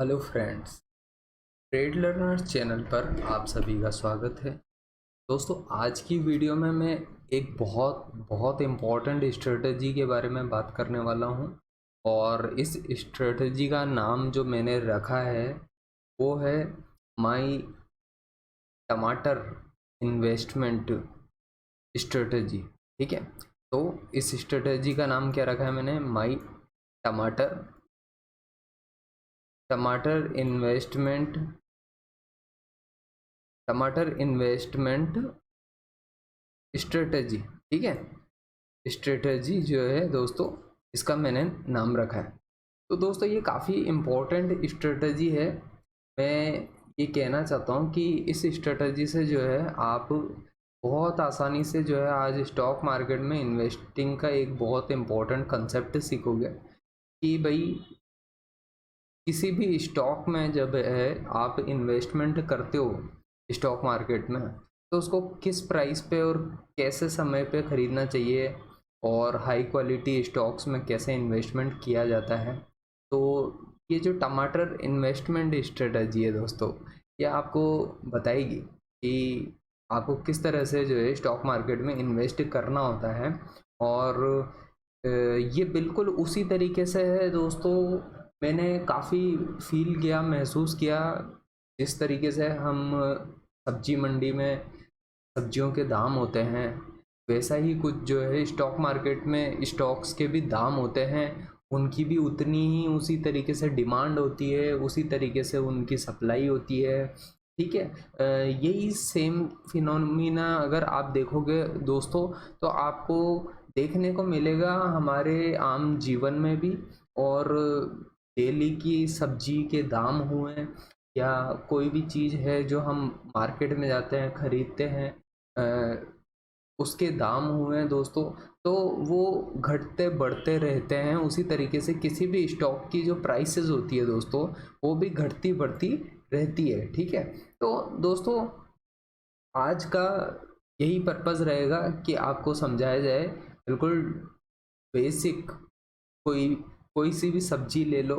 Hello friends, trade learners channel पर आप सभी का स्वागत है। दोस्तों, आज की वीडियो में मैं एक बहुत बहुत इम्पॉर्टेंट स्ट्रेटजी के बारे में बात करने वाला हूं और इस स्ट्रेटजी का नाम जो मैंने रखा है वो है माई टमाटर इन्वेस्टमेंट स्ट्रेटजी। ठीक है, तो इस स्ट्रेटजी का नाम क्या रखा है मैंने? माई टमाटर टमाटर इन्वेस्टमेंट टमाटर इन्वेस्टमेंट स्ट्रेटजी। ठीक है, स्ट्रेटजी जो है दोस्तों, इसका मैंने नाम रखा है। तो दोस्तों, ये काफ़ी इम्पोर्टेंट स्ट्रेटजी है। मैं ये कहना चाहता हूँ कि इस स्ट्रेटजी से जो है आप बहुत आसानी से जो है आज स्टॉक मार्केट में इन्वेस्टिंग का एक बहुत इम्पोर्टेंट कंसेप्ट सीखोगे कि भाई किसी भी स्टॉक में जब है आप इन्वेस्टमेंट करते हो स्टॉक मार्केट में, तो उसको किस प्राइस पे और कैसे समय पे ख़रीदना चाहिए और हाई क्वालिटी स्टॉक्स में कैसे इन्वेस्टमेंट किया जाता है। तो ये जो टमाटर इन्वेस्टमेंट स्ट्रेटजी है दोस्तों, ये आपको बताएगी कि आपको किस तरह से जो है स्टॉक मार्केट में इन्वेस्ट करना होता है। और ये बिल्कुल उसी तरीके से है दोस्तों, मैंने काफ़ी फील किया, महसूस किया। जिस तरीके से हम सब्जी मंडी में सब्जियों के दाम होते हैं, वैसा ही कुछ जो है स्टॉक मार्केट में स्टॉक्स के भी दाम होते हैं। उनकी भी उतनी ही उसी तरीके से डिमांड होती है, उसी तरीके से उनकी सप्लाई होती है। ठीक है, यही सेम फिनोमिना अगर आप देखोगे दोस्तों, तो आपको देखने को मिलेगा हमारे आम जीवन में भी। और डेली की सब्जी के दाम हुए या कोई भी चीज़ है जो हम मार्केट में जाते हैं ख़रीदते हैं, उसके दाम हुए दोस्तों, तो वो घटते बढ़ते रहते हैं। उसी तरीके से किसी भी स्टॉक की जो प्राइसेस होती है दोस्तों, वो भी घटती बढ़ती रहती है। ठीक है, तो दोस्तों आज का यही पर्पज़ रहेगा कि आपको समझाया जाए बिल्कुल बेसिक। कोई कोई सी भी सब्जी ले लो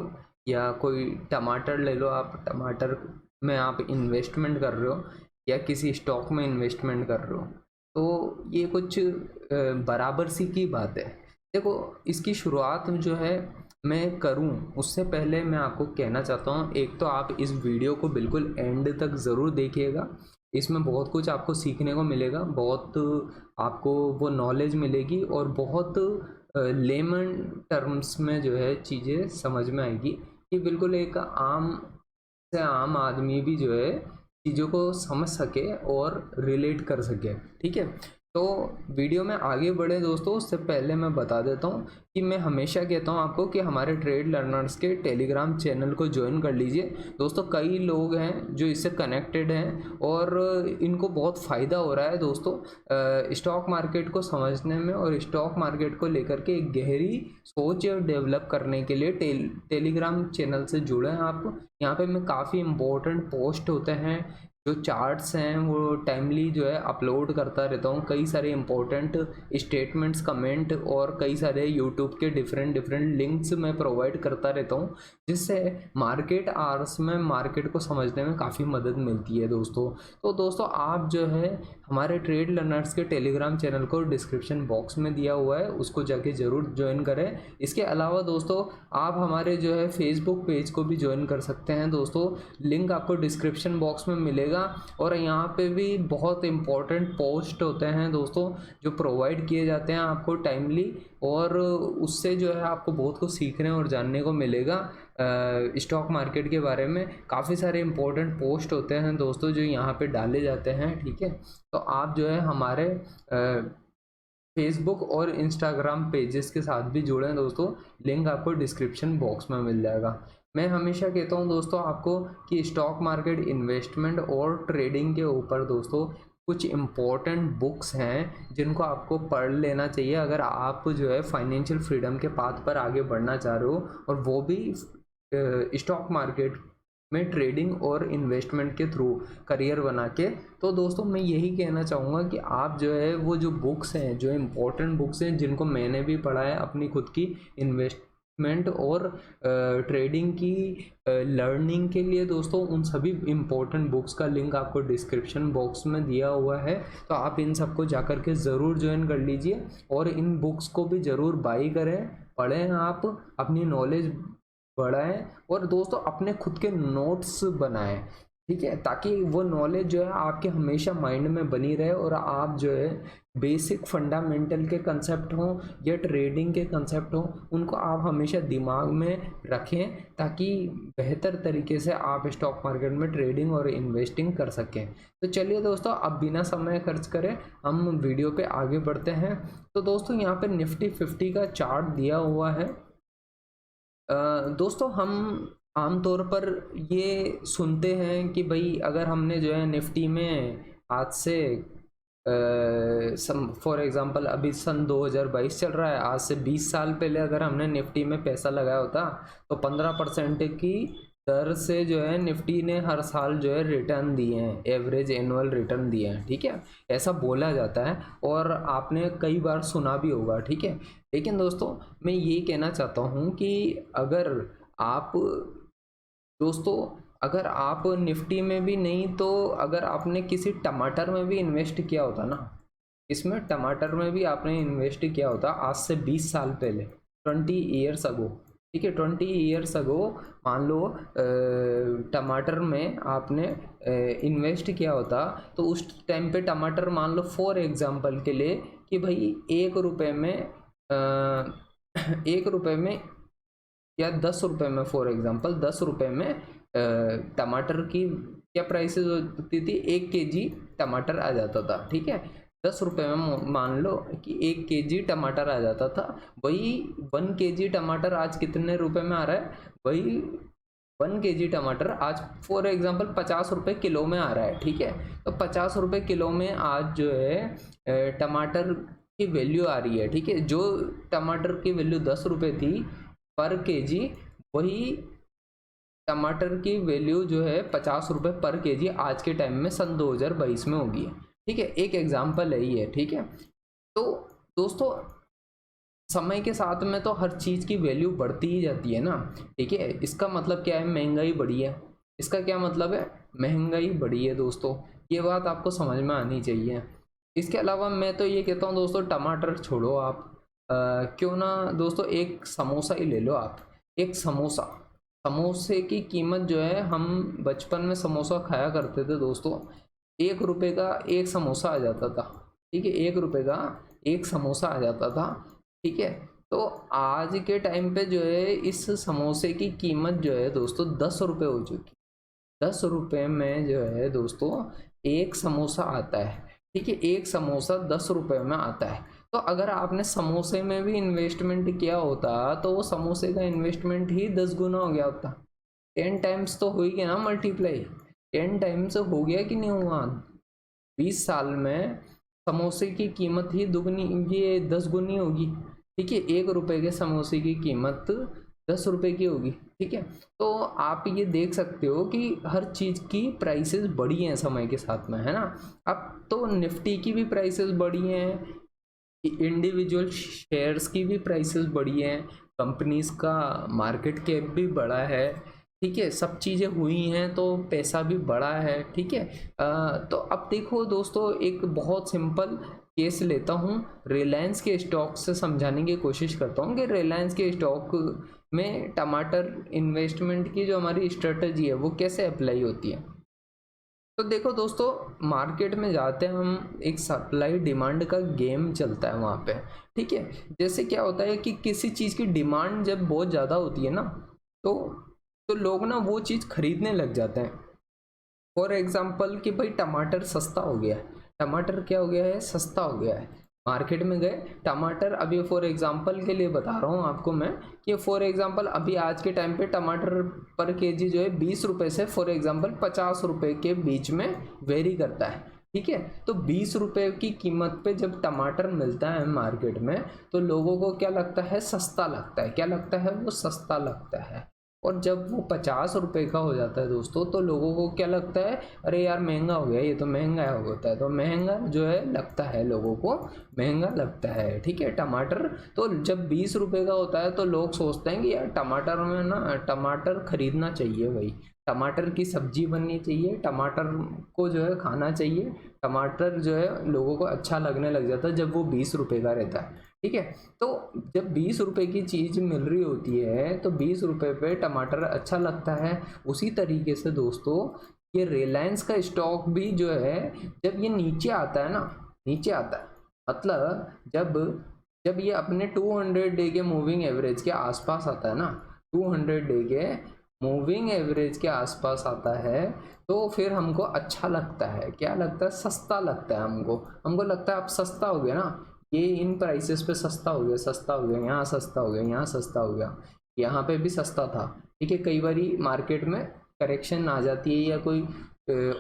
या कोई टमाटर ले लो, आप टमाटर में आप इन्वेस्टमेंट कर रहे हो या किसी स्टॉक में इन्वेस्टमेंट कर रहे हो, तो ये कुछ बराबर सी की बात है। देखो, इसकी शुरुआत जो है मैं करूं उससे पहले मैं आपको कहना चाहता हूं, एक तो आप इस वीडियो को बिल्कुल एंड तक ज़रूर देखिएगा। इसमें बहुत कुछ आपको सीखने को मिलेगा, बहुत आपको वो नॉलेज मिलेगी और बहुत लेमन टर्म्स में जो है चीज़ें समझ में आएगी कि बिल्कुल एक आम से आम आदमी भी जो है चीज़ों को समझ सके और रिलेट कर सके। ठीक है, तो वीडियो में आगे बढ़े दोस्तों, उससे पहले मैं बता देता हूँ कि मैं हमेशा कहता हूँ आपको कि हमारे ट्रेड लर्नर्स के टेलीग्राम चैनल को ज्वाइन कर लीजिए दोस्तों। कई लोग हैं जो इससे कनेक्टेड हैं और इनको बहुत फ़ायदा हो रहा है दोस्तों स्टॉक मार्केट को समझने में और स्टॉक मार्केट को लेकर के एक गहरी सोच डेवलप करने के लिए टेलीग्राम चैनल से जुड़े हैं आप। यहाँ पे मैं काफ़ी इम्पोर्टेंट पोस्ट होते हैं, जो चार्ट्स हैं वो टाइमली जो है अपलोड करता रहता हूँ। कई सारे इंपॉर्टेंट स्टेटमेंट्स, कमेंट और कई सारे यूट्यूब के डिफरेंट लिंक्स मैं प्रोवाइड करता रहता हूँ, जिससे मार्केट आवर्स में मार्केट को समझने में काफ़ी मदद मिलती है दोस्तों। तो दोस्तों, आप जो है हमारे ट्रेड लर्नर्स के टेलीग्राम चैनल को डिस्क्रिप्शन बॉक्स में दिया हुआ है, उसको जाके ज़रूर ज्वाइन करें। इसके अलावा दोस्तों, आप हमारे जो है फेसबुक पेज को भी ज्वाइन कर सकते हैं दोस्तों, लिंक आपको डिस्क्रिप्शन बॉक्स में मिलेगा। और यहाँ पे भी बहुत इंपॉर्टेंट पोस्ट होते हैं दोस्तों जो प्रोवाइड किए जाते हैं आपको टाइमली, और उससे जो है आपको बहुत कुछ सीखने और जानने को मिलेगा स्टॉक मार्केट के बारे में। काफ़ी सारे इंपॉर्टेंट पोस्ट होते हैं दोस्तों जो यहाँ पे डाले जाते हैं। ठीक है, तो आप जो है हमारे फेसबुक और इंस्टाग्राम पेजेस के साथ भी जुड़े हैं दोस्तों, लिंक आपको डिस्क्रिप्शन बॉक्स में मिल जाएगा। मैं हमेशा कहता हूं दोस्तों आपको कि स्टॉक मार्केट इन्वेस्टमेंट और ट्रेडिंग के ऊपर दोस्तों कुछ इम्पोर्टेंट बुक्स हैं जिनको आपको पढ़ लेना चाहिए अगर आप जो है फाइनेंशियल फ्रीडम के पाथ पर आगे बढ़ना चाह रहे हो, और वो भी स्टॉक मार्केट में ट्रेडिंग और इन्वेस्टमेंट के थ्रू करियर बना के। तो दोस्तों, मैं यही कहना चाहूँगा कि आप जो है वो जो बुक्स हैं, जो इम्पोर्टेंट बुक्स हैं जिनको मैंने भी पढ़ा है अपनी खुद की इन्वेस्टमेंट और ट्रेडिंग की लर्निंग के लिए दोस्तों उन सभी इम्पोर्टेंट बुक्स का लिंक आपको डिस्क्रिप्शन बॉक्स में दिया हुआ है, तो आप इन सबको जाकर के ज़रूर ज्वाइन कर लीजिए और इन बुक्स को भी ज़रूर बाई करें, पढ़ें, आप अपनी नॉलेज बढ़ाएं और दोस्तों अपने खुद के नोट्स बनाएं, ठीक है, ताकि वो नॉलेज जो है आपके हमेशा माइंड में बनी रहे और आप जो है बेसिक फंडामेंटल के कंसेप्ट हों या ट्रेडिंग के कंसेप्ट हों उनको आप हमेशा दिमाग में रखें, ताकि बेहतर तरीके से आप स्टॉक मार्केट में ट्रेडिंग और इन्वेस्टिंग कर सकें। तो चलिए दोस्तों, अब बिना समय खर्च करे हम वीडियो पे आगे बढ़ते हैं। तो दोस्तों यहाँ पे निफ्टी 50 का चार्ट दिया हुआ है। दोस्तों हम आमतौर पर ये सुनते हैं कि भाई अगर हमने जो है निफ्टी में आज से फॉर एग्जांपल अभी सन 2022 चल रहा है, आज से 20 साल पहले अगर हमने निफ्टी में पैसा लगाया होता तो 15% की दर से जो है निफ्टी ने हर साल जो है रिटर्न दिए हैं, एवरेज एनुअल रिटर्न दिए हैं, ठीक है, ऐसा बोला जाता है और आपने कई बार सुना भी होगा, ठीक है। लेकिन दोस्तों मैं ये कहना चाहता हूँ कि अगर आप दोस्तों अगर आप निफ्टी में भी नहीं तो अगर आपने किसी टमाटर में भी इन्वेस्ट किया होता ना, इसमें टमाटर में भी आपने इन्वेस्ट किया होता आज से 20 साल पहले, 20 ईयर्स अगो, ठीक है, 20 ईयर्स अगो मान लो टमाटर में आपने इन्वेस्ट किया होता, तो उस टाइम पे टमाटर मान लो फॉर एग्जांपल के लिए कि भाई 1 रुपये में 1 रुपये में या 10 रुपये में, फॉर एग्जांपल 10 रुपये में टमाटर की क्या प्राइसेस होती थी, 1 केजी टमाटर आ जाता था, ठीक है, 10 रुपये में मान लो कि 1 केजी टमाटर आ जाता था। वही 1 केजी टमाटर आज कितने रुपए में आ रहा है, वही 1 केजी टमाटर आज फॉर एग्जांपल 50 रुपये किलो में आ रहा है, ठीक है। तो 50 रुपये किलो में आज जो है टमाटर की वैल्यू आ रही है, ठीक है, जो टमाटर की वैल्यू 10 रुपये थी पर केजी, वही टमाटर की वैल्यू जो है 50 रुपये पर केजी आज के टाइम में सन 2022 में होगी, ठीक है, एक एग्जांपल है ये, ठीक है। तो दोस्तों समय के साथ में तो हर चीज़ की वैल्यू बढ़ती ही जाती है ना, ठीक है, इसका मतलब क्या है, महंगाई बढ़ी है, इसका क्या मतलब है, महंगाई बढ़ी है दोस्तों, ये बात आपको समझ में आनी चाहिए। इसके अलावा मैं तो ये कहता हूँ दोस्तों टमाटर छोड़ो आप, क्यों ना दोस्तों एक समोसा ही ले लो आप, एक समोसे की कीमत जो है, हम बचपन में समोसा खाया करते थे दोस्तों, 1 रुपये का एक समोसा आ जाता था, ठीक है, 1 रुपये का एक समोसा आ जाता था, ठीक है। तो आज के टाइम पे जो है इस समोसे की कीमत जो है दोस्तों 10 रुपये हो चुकी, 10 रुपये में जो है दोस्तों एक समोसा आता है, ठीक है, एक समोसा 10 रुपये में आता है। तो अगर आपने समोसे में भी इन्वेस्टमेंट किया होता तो वो समोसे का इन्वेस्टमेंट ही 10 गुना हो गया होता, 10 टाइम्स तो हो ही गया ना, मल्टीप्लाई 10 टाइम्स हो गया कि नहीं हुआ, 20 साल में समोसे की कीमत ही दुगनी, ये 10 गुनी होगी, ठीक है, 1 रुपये के समोसे की कीमत 10 रुपये की होगी, ठीक है। तो आप ये देख सकते हो कि हर चीज़ की प्राइसेस बढ़ी हैं समय के साथ में, है ना। अब तो निफ्टी की भी प्राइसेस बढ़ी हैं, इंडिविजुअल शेयर्स की भी प्राइसेस बढ़ी हैं, कंपनीज का मार्केट कैप भी बढ़ा है, ठीक है, सब चीज़ें हुई हैं तो पैसा भी बढ़ा है, ठीक है। तो अब देखो दोस्तों एक बहुत सिंपल केस लेता हूँ, रिलायंस के स्टॉक से समझाने की कोशिश करता हूँ कि रिलायंस के स्टॉक में टमाटर इन्वेस्टमेंट की जो हमारी स्ट्रेटजी है वो कैसे अप्लाई होती है। तो देखो दोस्तों मार्केट में जाते हैं हम, एक सप्लाई डिमांड का गेम चलता है वहाँ पे, ठीक है। जैसे क्या होता है कि किसी चीज़ की डिमांड जब बहुत ज़्यादा होती है ना, तो लोग ना वो चीज़ खरीदने लग जाते हैं। फॉर एग्जांपल कि भाई टमाटर सस्ता हो गया है, टमाटर क्या हो गया है, सस्ता हो गया है, मार्केट में गए टमाटर, अभी फॉर एग्जांपल के लिए बता रहा हूँ आपको मैं कि फॉर एग्जांपल अभी आज के टाइम पे टमाटर पर केजी जो है 20 रुपये से फॉर एग्जांपल 50 रुपये के बीच में वेरी करता है, ठीक है। तो 20 रुपये की कीमत पे जब टमाटर मिलता है मार्केट में तो लोगों को क्या लगता है, सस्ता लगता है, क्या लगता है, वो सस्ता लगता है। और जब वो 50 रुपये का हो जाता है दोस्तों, तो लोगों को क्या लगता है, अरे यार महंगा हो गया, ये तो महंगा होता है, तो महंगा जो है लगता है, लोगों को महंगा लगता है। ठीक है, टमाटर तो जब 20 रुपये का होता है तो लोग सोचते हैं कि यार टमाटर में ना, टमाटर खरीदना चाहिए भाई, टमाटर की सब्जी बननी चाहिए, टमाटर को जो है खाना चाहिए, टमाटर जो है लोगों को अच्छा लगने लग जाता है जब वो 20 रुपये का रहता है। ठीक है, तो जब 20 रुपये की चीज़ मिल रही होती है तो 20 रुपये पे टमाटर अच्छा लगता है। उसी तरीके से दोस्तों ये रिलायंस का स्टॉक भी जो है जब ये नीचे आता है ना, नीचे आता है मतलब जब जब ये अपने 200 डे के मूविंग एवरेज के आसपास आता है ना, 200 डे के मूविंग एवरेज के आसपास आता है, तो फिर हमको अच्छा लगता है। क्या लगता है, सस्ता लगता है हमको लगता है अब सस्ता हो गया ना, ये इन प्राइसेस पे सस्ता हो गया, सस्ता हो गया, यहाँ सस्ता हो गया, यहाँ सस्ता हो गया, यहाँ पे भी सस्ता था। ठीक है, कई बारी मार्केट में करेक्शन आ जाती है या कोई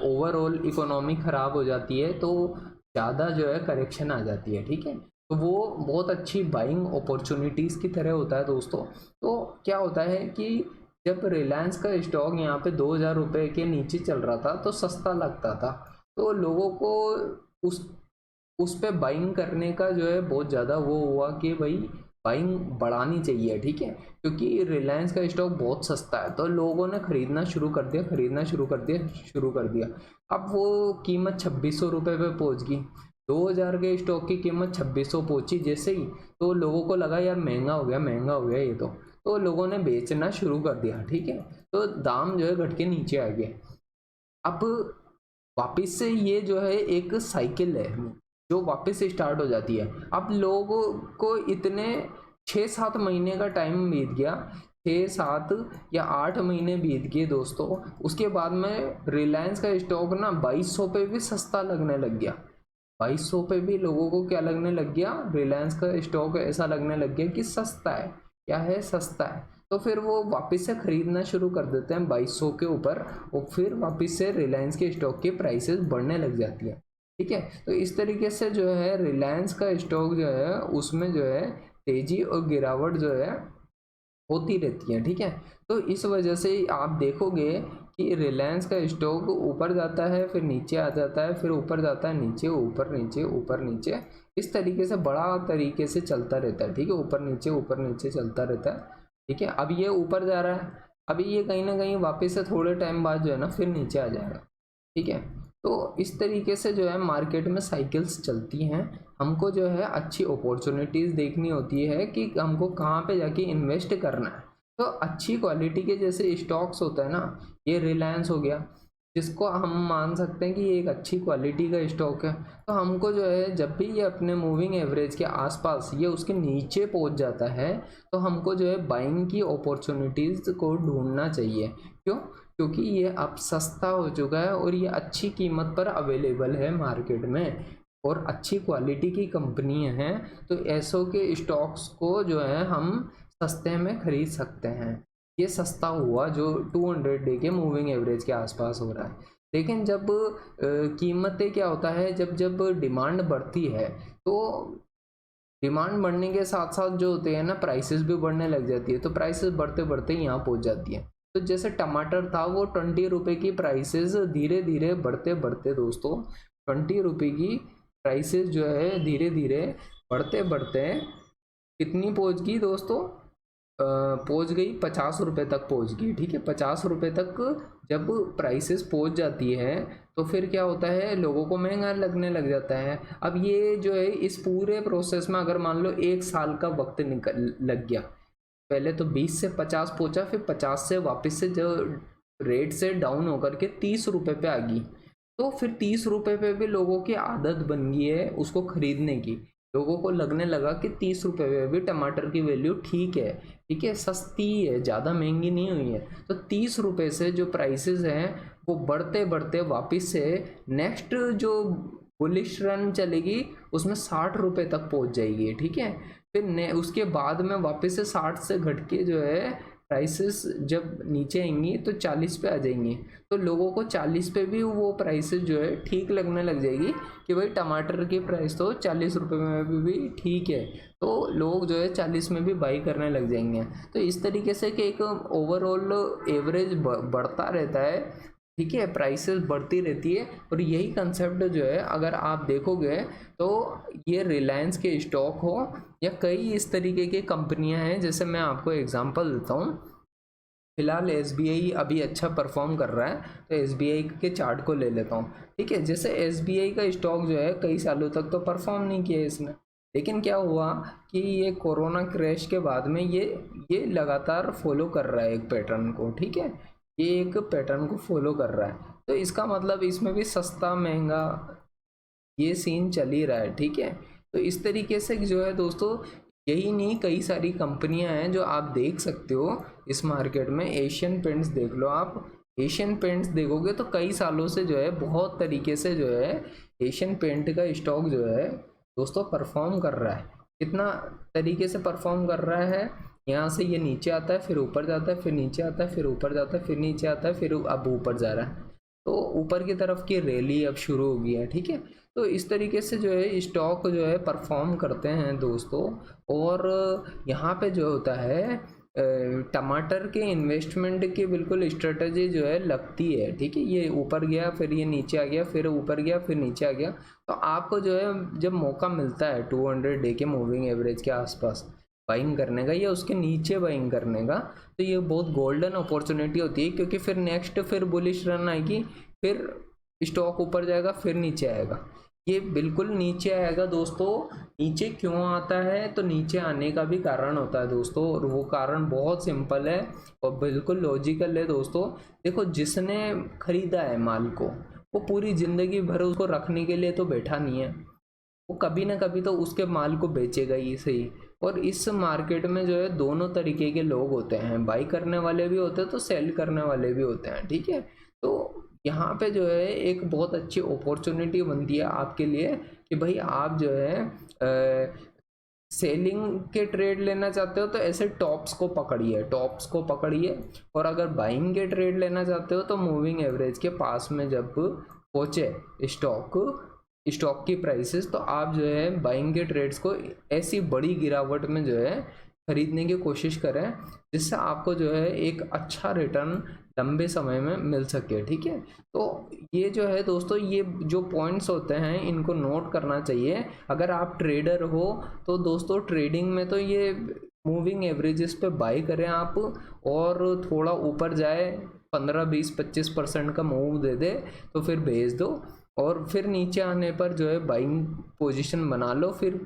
ओवरऑल इकोनॉमी ख़राब हो जाती है तो ज़्यादा जो है करेक्शन आ जाती है। ठीक है, तो वो बहुत अच्छी बाइंग अपॉर्चुनिटीज़ की तरह होता है दोस्तों। तो क्या होता है कि जब रिलायंस का स्टॉक यहाँ पे 2000 रुपये के नीचे चल रहा था तो सस्ता लगता था, तो लोगों को उस पे बाइंग करने का जो है बहुत ज़्यादा वो हुआ कि भाई बाइंग बढ़ानी चाहिए। ठीक है, क्योंकि रिलायंस का स्टॉक बहुत सस्ता है तो लोगों ने खरीदना शुरू कर दिया। अब वो कीमत 2600 रुपये पे पहुंच गई, 2000 के स्टॉक की कीमत 2600 पहुंची जैसे ही, तो लोगों को लगा यार महंगा हो गया ये तो लोगों ने बेचना शुरू कर दिया। ठीक है, तो दाम जो है घट के नीचे आ गए। अब वापस से ये जो है एक साइकिल है जो वापस से स्टार्ट हो जाती है। अब लोगों को इतने 6-7 महीने का टाइम बीत गया, 6-7 या 8 महीने बीत गए दोस्तों, उसके बाद में रिलायंस का स्टॉक ना 2200 पे भी सस्ता लगने लग गया। 2200 पे भी लोगों को क्या लगने लग गया, रिलायंस का स्टॉक ऐसा लगने लग गया कि सस्ता है। क्या है, सस्ता है, तो फिर वो वापस से खरीदना शुरू कर देते हैं 2200 के ऊपर, और फिर वापस से रिलायंस के स्टॉक की प्राइसेस बढ़ने लग जाती है। ठीक है, तो इस तरीके से जो है रिलायंस का स्टॉक जो है उसमें जो है तेजी और गिरावट जो है होती रहती है। ठीक है, तो इस वजह से आप देखोगे कि रिलायंस का स्टॉक ऊपर जाता है, फिर नीचे आ जाता है, फिर ऊपर जाता है, नीचे, ऊपर नीचे, ऊपर नीचे, इस तरीके से बड़ा तरीके से चलता रहता है। ठीक है, ऊपर नीचे चलता रहता है। ठीक है, अब ये ऊपर जा रहा है, अभी ये कहीं ना कहीं वापस से थोड़े टाइम बाद जो है ना फिर नीचे आ जाएगा। ठीक है, तो इस तरीके से जो है मार्केट में साइकिल्स चलती हैं। हमको जो है अच्छी अपॉर्चुनिटीज़ देखनी होती है कि हमको कहाँ पे जाके इन्वेस्ट करना है। तो अच्छी क्वालिटी के जैसे स्टॉक्स होता है ना, ये रिलायंस हो गया जिसको हम मान सकते हैं कि ये एक अच्छी क्वालिटी का स्टॉक है, तो हमको जो है जब भी ये अपने मूविंग एवरेज के आसपास ये उसके नीचे पहुंच जाता है तो हमको जो है बाइंग की अपॉर्चुनिटीज़ को ढूंढना चाहिए। क्यों, क्योंकि ये अब सस्ता हो चुका है और ये अच्छी कीमत पर अवेलेबल है मार्केट में और अच्छी क्वालिटी की कंपनी हैं, तो ऐसों के स्टॉक्स को जो है हम सस्ते में खरीद सकते हैं। ये सस्ता हुआ जो 200 डे के मूविंग एवरेज के आसपास हो रहा है। लेकिन जब कीमतें क्या होता है, जब डिमांड बढ़ती है तो डिमांड बढ़ने के साथ साथ जो होते हैं ना प्राइसेस भी बढ़ने लग जाती है, तो प्राइसेस बढ़ते बढ़ते यहाँ पहुँच जाती है। तो जैसे टमाटर था वो 20 रुपये की प्राइसेस धीरे धीरे बढ़ते बढ़ते दोस्तों 20 रुपये की प्राइसेस जो है धीरे धीरे बढ़ते बढ़ते कितनी पहुँच गई दोस्तों, पहुँच गई 50 रुपये तक पहुँच गई। ठीक है, 50 रुपये तक जब प्राइसेस पहुँच जाती है तो फिर क्या होता है, लोगों को महंगा लगने लग जाता है। अब ये जो है इस पूरे प्रोसेस में अगर मान लो 1 साल का वक्त निकल लग गया, पहले तो 20 से 50 पहुँचा, फिर 50 से वापस से जो रेट से डाउन होकर के 30 रुपये पे आ गई, तो फिर 30 रुपये पे भी लोगों की आदत बन गई है उसको खरीदने की। लोगों को लगने लगा कि 30 रुपये पे भी टमाटर की वैल्यू ठीक है, ठीक है, सस्ती है, ज़्यादा महंगी नहीं हुई है। तो 30 रुपये से जो प्राइसेस हैं वो बढ़ते बढ़ते वापस से नेक्स्ट जो बुलिश रन चलेगी उसमें 60 रुपये तक पहुंच जाएगी। ठीक है, फिर उसके बाद में वापस से 60 से घट के जो है प्राइसेस जब नीचे आएंगी तो 40 पे आ जाएंगी, तो लोगों को 40 पे भी वो प्राइसेस जो है ठीक लगने लग जाएगी कि भाई टमाटर की प्राइस तो 40 रुपये में भी ठीक है, तो लोग जो है 40 में भी बाई करने लग जाएंगे। तो इस तरीके से कि एक ओवरऑल एवरेज बढ़ता रहता है, ठीक है, प्राइसेस बढ़ती रहती है। और यही कंसेप्ट जो है अगर आप देखोगे तो ये रिलायंस के स्टॉक हो या कई इस तरीके की कंपनियां हैं, जैसे मैं आपको एग्जांपल देता हूँ। फिलहाल SBI अभी अच्छा परफॉर्म कर रहा है, तो SBI के चार्ट को ले लेता हूँ, ठीक है। जैसे SBI का स्टॉक जो है कई सालों तक तो परफॉर्म नहीं किया इसने, लेकिन क्या हुआ कि ये कोरोना क्रैश के बाद में ये लगातार फॉलो कर रहा है एक पैटर्न को, ठीक है, ये एक पैटर्न को फॉलो कर रहा है। तो इसका मतलब इसमें भी सस्ता महंगा ये सीन चल ही रहा है, ठीक है। तो इस तरीके से जो है दोस्तों, यही नहीं कई सारी कंपनियां हैं जो आप देख सकते हो इस मार्केट में। एशियन पेंट्स देख लो आप, एशियन पेंट्स देखोगे तो कई सालों से जो है बहुत तरीके से जो है एशियन पेंट का स्टॉक जो है दोस्तों परफॉर्म कर रहा है। कितना तरीके से परफॉर्म कर रहा है, यहाँ से ये नीचे आता है, फिर ऊपर जाता है, फिर नीचे आता है, फिर ऊपर जाता है, फिर नीचे आता है, फिर अब ऊपर जा रहा है, तो ऊपर की तरफ की रैली अब शुरू हो गई है, ठीक है। तो इस तरीके से जो है स्टॉक जो है परफॉर्म करते हैं दोस्तों। और यहाँ पे जो होता है टमाटर के इन्वेस्टमेंट की बिल्कुल स्ट्रेटजी जो है लगती है, ठीक है। ये ऊपर गया, फिर ये नीचे आ गया, फिर ऊपर गया, फिर नीचे आ गया। तो आपको जो है जब मौका मिलता है 200 डे के मूविंग एवरेज के आसपास बाइंग करने का या उसके नीचे बाइंग करने का, तो ये बहुत गोल्डन अपॉर्चुनिटी होती है, क्योंकि फिर नेक्स्ट फिर बुलिश रन आएगी, फिर स्टॉक ऊपर जाएगा, फिर नीचे आएगा। ये बिल्कुल नीचे आएगा दोस्तों। नीचे क्यों आता है, तो नीचे आने का भी कारण होता है दोस्तों, और वो कारण बहुत सिंपल है और बिल्कुल लॉजिकल है दोस्तों। देखो, जिसने खरीदा है माल को, वो पूरी जिंदगी भर उसको रखने के लिए तो बैठा नहीं है, वो कभी ना कभी तो उसके माल को बेचेगा ही सही। और इस मार्केट में जो है दोनों तरीके के लोग होते हैं, बाई करने वाले भी होते हैं तो सेल करने वाले भी होते हैं, ठीक है। तो यहाँ पे जो है एक बहुत अच्छी अपॉर्चुनिटी बनती है आपके लिए कि भाई आप जो है सेलिंग के ट्रेड लेना चाहते हो तो ऐसे टॉप्स को पकड़िए, टॉप्स को पकड़िए। और अगर बाइंग के ट्रेड लेना चाहते हो तो मूविंग एवरेज के पास में जब पहुँचे स्टॉक की प्राइसेस, तो आप जो है बाइंग के ट्रेड्स को ऐसी बड़ी गिरावट में जो है खरीदने की कोशिश करें, जिससे आपको जो है एक अच्छा रिटर्न लंबे समय में मिल सके, ठीक है। तो ये जो है दोस्तों, ये जो पॉइंट्स होते हैं इनको नोट करना चाहिए। अगर आप ट्रेडर हो तो दोस्तों ट्रेडिंग में तो ये मूविंग एवरेजेस पे बाई करें आप, और थोड़ा ऊपर जाए 15-20-25% का मूव दे दे तो फिर भेज दो, और फिर नीचे आने पर जो है बाइंग पोजीशन बना लो, फिर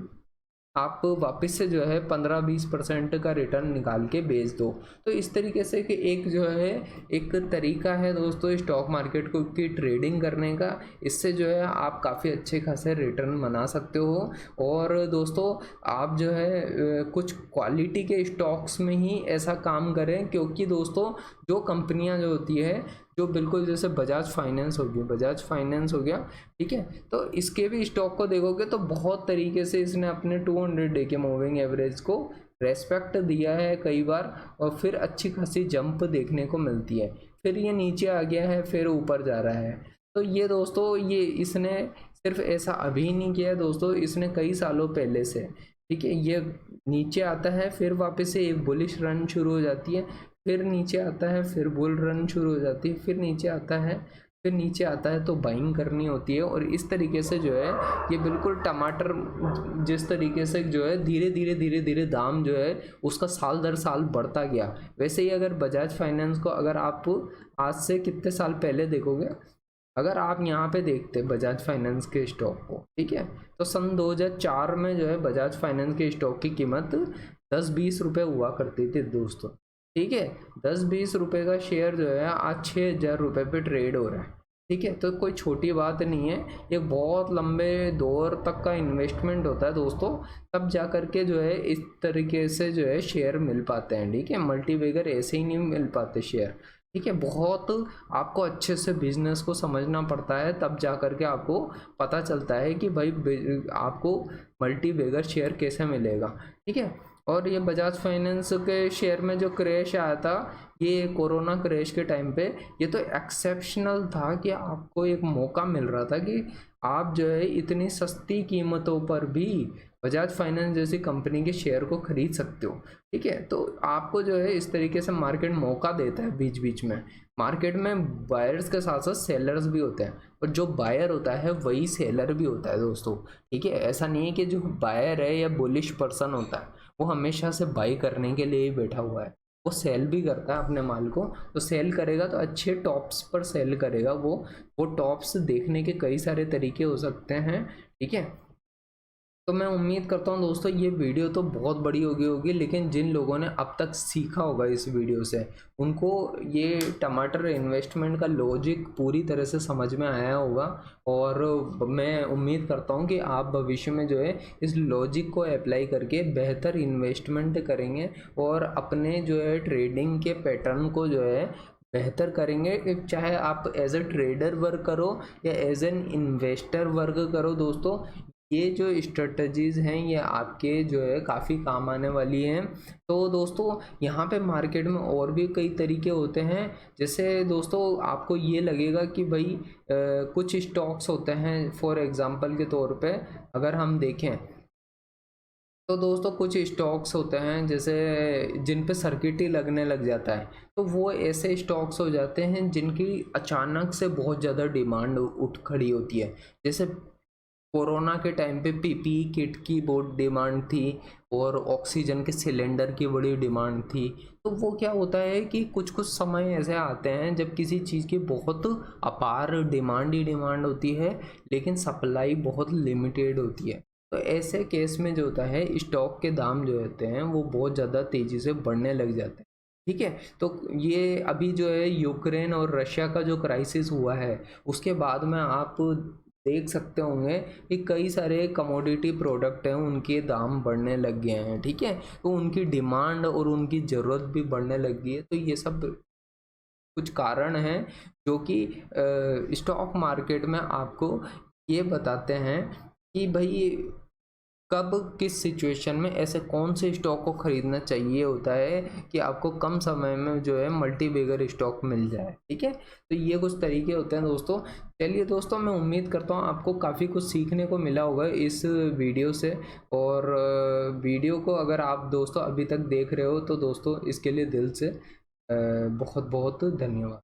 आप वापस से जो है 15-20% का रिटर्न निकाल के बेच दो। तो इस तरीके से कि एक जो है एक तरीका है दोस्तों स्टॉक मार्केट को की ट्रेडिंग करने का, इससे जो है आप काफ़ी अच्छे खासे रिटर्न बना सकते हो। और दोस्तों आप जो है कुछ क्वालिटी के स्टॉक्स में ही ऐसा काम करें, क्योंकि दोस्तों जो कंपनियां जो होती है, जो बिल्कुल जैसे बजाज फाइनेंस होगी, बजाज फाइनेंस हो गया, ठीक है, तो इसके भी स्टॉक को देखोगे तो बहुत तरीके से इसने अपने 200 डे के मूविंग एवरेज को रेस्पेक्ट दिया है कई बार, और फिर अच्छी खासी जंप देखने को मिलती है, फिर ये नीचे आ गया है, फिर ऊपर जा रहा है। तो ये दोस्तों ये इसने सिर्फ ऐसा अभी नहीं किया है दोस्तों, इसने कई सालों पहले से, ठीक है, ये नीचे आता है, फिर वापस से एक बुलिश रन शुरू हो जाती है, फिर नीचे आता है, फिर बुल रन शुरू हो जाती है, फिर नीचे आता है, फिर नीचे आता है, तो बाइंग करनी होती है। और इस तरीके से जो है ये बिल्कुल टमाटर जिस तरीके से जो है धीरे धीरे दाम जो है उसका साल दर साल बढ़ता गया, वैसे ही अगर बजाज फाइनेंस को अगर आप आज से कितने साल पहले देखोगे, अगर आप यहाँ पे देखते बजाज फाइनेंस के स्टॉक को, ठीक है, तो सन 2004 में जो है बजाज फाइनेंस के स्टॉक की कीमत 10-20 रुपये हुआ करती थी दोस्तों, ठीक है। 10-20 रुपये का शेयर जो है आज 6,000 रुपये पे ट्रेड हो रहा है, ठीक है। तो कोई छोटी बात नहीं है, ये बहुत लंबे दौर तक का इन्वेस्टमेंट होता है दोस्तों, तब जा करके जो है इस तरीके से जो है शेयर मिल पाते हैं, ठीक है। मल्टीबैगर ऐसे ही नहीं मिल पाते शेयर, ठीक है। बहुत आपको अच्छे से बिजनेस को समझना पड़ता है, तब जा करके आपको पता चलता है कि भाई आपको मल्टीबैगर शेयर कैसे मिलेगा, ठीक है। और ये बजाज फाइनेंस के शेयर में जो क्रैश आया था, ये कोरोना क्रैश के टाइम पे, ये तो एक्सेप्शनल था कि आपको एक मौका मिल रहा था कि आप जो है इतनी सस्ती कीमतों पर भी बजाज फाइनेंस जैसी कंपनी के शेयर को खरीद सकते हो। ठीक है, तो आपको जो है इस तरीके से मार्केट मौका देता है बीच बीच में। मार्केट में बायर्स के साथ साथ सेलर्स भी होते हैं, और जो बायर होता है वही सेलर भी होता है दोस्तों। ठीक है, ऐसा नहीं है कि जो बायर है या बुलिश पर्सन होता है वो हमेशा से बाई करने के लिए ही बैठा हुआ है, वो सेल भी करता है अपने माल को। तो सेल करेगा तो अच्छे टॉप्स पर सेल करेगा। वो टॉप्स देखने के कई सारे तरीके हो सकते हैं। ठीक है, तो मैं उम्मीद करता हूँ दोस्तों ये वीडियो तो बहुत बड़ी होगी, लेकिन जिन लोगों ने अब तक सीखा होगा इस वीडियो से, उनको ये टमाटर इन्वेस्टमेंट का लॉजिक पूरी तरह से समझ में आया होगा। और मैं उम्मीद करता हूँ कि आप भविष्य में जो है इस लॉजिक को अप्लाई करके बेहतर इन्वेस्टमेंट करेंगे और अपने जो है ट्रेडिंग के पैटर्न को जो है बेहतर करेंगे। चाहे आप एज ए ट्रेडर वर्क करो या एज एन इन्वेस्टर वर्क करो दोस्तों, ये जो स्ट्रेटजीज़ हैं ये आपके जो है काफ़ी काम आने वाली हैं। तो दोस्तों यहाँ पे मार्केट में और भी कई तरीके होते हैं। जैसे दोस्तों आपको ये लगेगा कि भाई कुछ स्टॉक्स होते हैं, फॉर एग्जांपल के तौर पे अगर हम देखें तो दोस्तों कुछ स्टॉक्स होते हैं जैसे जिन पे सर्किट ही लगने लग जाता है, तो वो ऐसे स्टॉक्स हो जाते हैं जिनकी अचानक से बहुत ज़्यादा डिमांड उठ खड़ी होती है। जैसे कोरोना के टाइम पे पीपीई किट की बहुत डिमांड थी और ऑक्सीजन के सिलेंडर की बड़ी डिमांड थी। तो वो क्या होता है कि कुछ कुछ समय ऐसे आते हैं जब किसी चीज़ की बहुत अपार डिमांड ही डिमांड होती है, लेकिन सप्लाई बहुत लिमिटेड होती है। तो ऐसे केस में जो होता है स्टॉक के दाम जो होते हैं वो बहुत ज़्यादा तेज़ी से बढ़ने लग जाते हैं। ठीक है, तो ये अभी जो है यूक्रेन और रशिया का जो क्राइसिस हुआ है उसके बाद में आप देख सकते होंगे कि कई सारे कमोडिटी प्रोडक्ट हैं उनके दाम बढ़ने लग गए हैं। ठीक है, तो उनकी डिमांड और उनकी ज़रूरत भी बढ़ने लग गई है। तो ये सब कुछ कारण हैं जो कि स्टॉक मार्केट में आपको ये बताते हैं कि भाई कब किस सिचुएशन में ऐसे कौन से स्टॉक को खरीदना चाहिए होता है कि आपको कम समय में जो है मल्टी बिगर स्टॉक मिल जाए। ठीक है, तो ये कुछ तरीके होते हैं दोस्तों। चलिए दोस्तों, मैं उम्मीद करता हूँ आपको काफ़ी कुछ सीखने को मिला होगा इस वीडियो से। और वीडियो को अगर आप दोस्तों अभी तक देख रहे हो तो दोस्तों इसके लिए दिल से बहुत बहुत धन्यवाद।